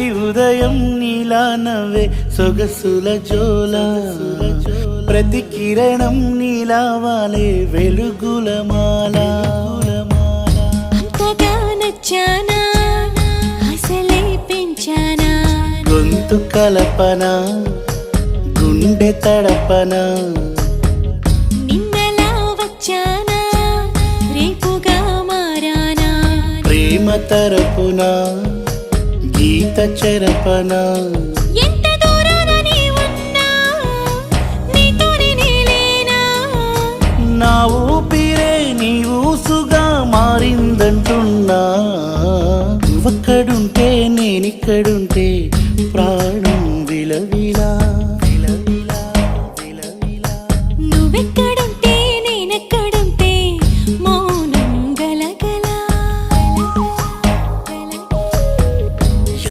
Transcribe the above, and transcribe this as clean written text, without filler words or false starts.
ప్రతి ఉదయం నీలా నవ్వే సొగసుల జోల ప్రతి కిరణం నీలా వాలే వెలుగుల మాల అంతగా నచ్చానా అసలే పెంచానా గొంతు కలపన గుండె తడపన నిన్నలా వచ్చానా రేపుగా మారానా ప్రేమ తరపున గీత చెరపన ఎంత దూరాన నీ ఉన్నా నీతోనే నేలేనా నా ఊపిరే నీ ఊసుగా మారిందంటున్నా నువ్వక్కడుంటే నేనిక్కడుంటే ప్రాణం విలవిలా